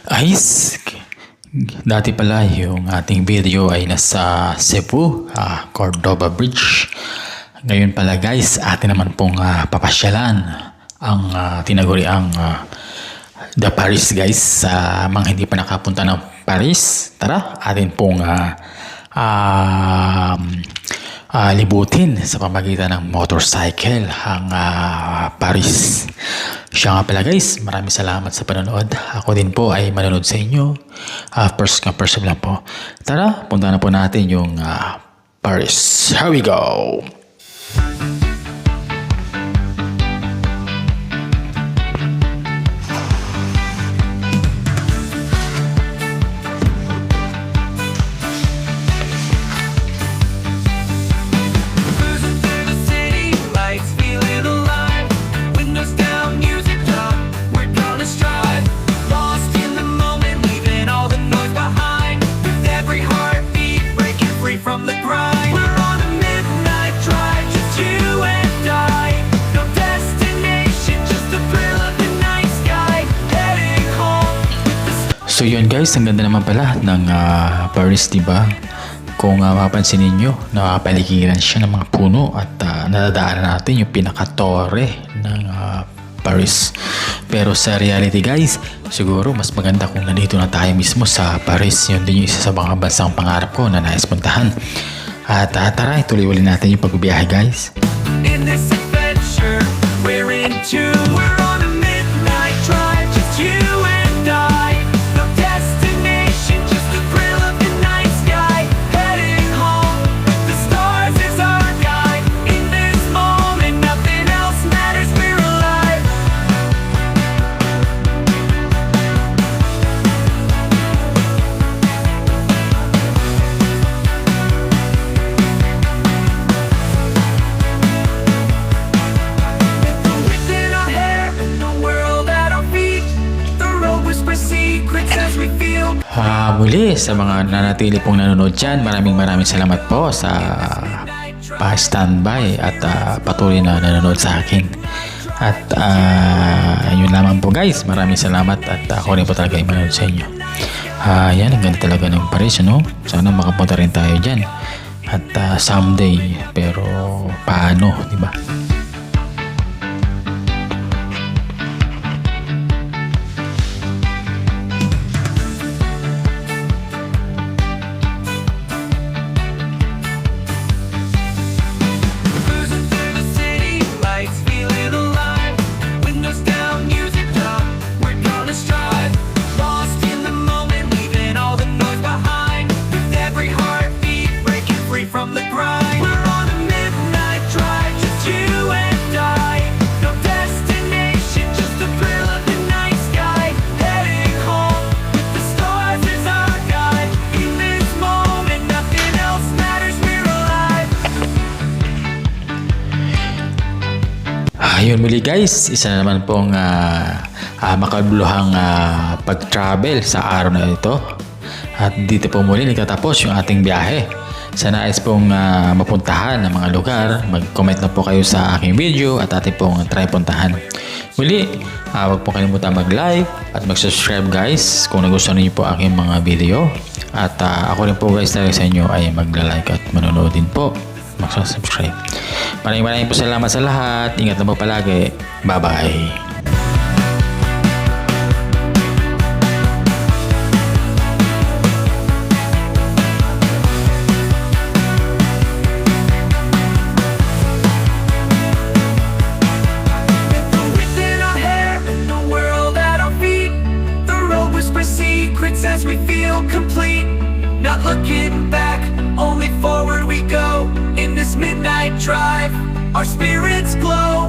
Guys, dati pala yung ating video ay nasa Cebu, Cordova Bridge. Ngayon pala guys, atin naman pong papasyalan ang tinaguriang The Paris guys. Sa mga hindi pa nakapunta ng Paris, tara atin pong libutin sa pamagitan ng motorcycle ang Paris. Siya nga pala guys, maraming salamat sa panonood. Ako din po ay manonood sa inyo. First come first serve lang po. Tara, punta na po natin yung Paris. Here we go! So yun guys, ang ganda naman pala ng Paris, diba? Kung mapansin ninyo, napapaligiran siya ng mga puno at nadadaanan natin yung pinaka-tore ng Paris. Pero sa reality guys, siguro mas maganda kung nandito na tayo mismo sa Paris. Yun din yung isa sa mga bansang pangarap ko na nais puntahan. At tara, ituloy ulit natin yung pagbibiyahe guys. In this adventure, we're on a midnight drive, just you and I. No destination, just the thrill of the night sky. Heading home, the stars is our guide. In this moment, nothing else matters, we're alive. Within our hair, and the world at our feet. The road whispers secrets as we feel. Muli sa mga nanatili pong nanonood dyan, maraming salamat po sa pa-standby at patuloy na nanonood sa akin. At yun lamang po guys, maraming salamat at ako rin po talaga ay manonood sa inyo. Yan, ang ganda talaga ng Paris, no? Sana makapunta rin tayo dyan. At someday, pero paano, di ba? Cruising through the city lights, feeling alive. Windows down, music up, we're gonna strive. Lost in the moment, leaving all the noise behind. With every heartbeat, breaking free from the grind. We're on a midnight drive, just you and I. No destination, just the thrill of the night sky. Heading home, with the stars as our guide. In this moment, nothing else matters, we're alive. Yun muli guys, isa na naman pong makabuluhang pag-travel sa araw na ito. At dito po muli nagtatapos yung ating biyahe. Sa nais pong mapuntahan ng mga lugar, mag-comment na po kayo sa aking video at ating pong try puntahan. Muli, huwag po kalimutan mag-like at mag-subscribe guys kung nagustuhan niyo po aking mga video. At ako rin po guys talaga sa inyo ay mag-like at manonood din po. Mag-subscribe. Maraming po salamat sa lahat. Ingat na po palagi. Bye-bye. Within our hair and the world at our feet. The road whispers secrets as we feel complete. Not looking back, only forward we go. In this midnight drive, our spirits glow.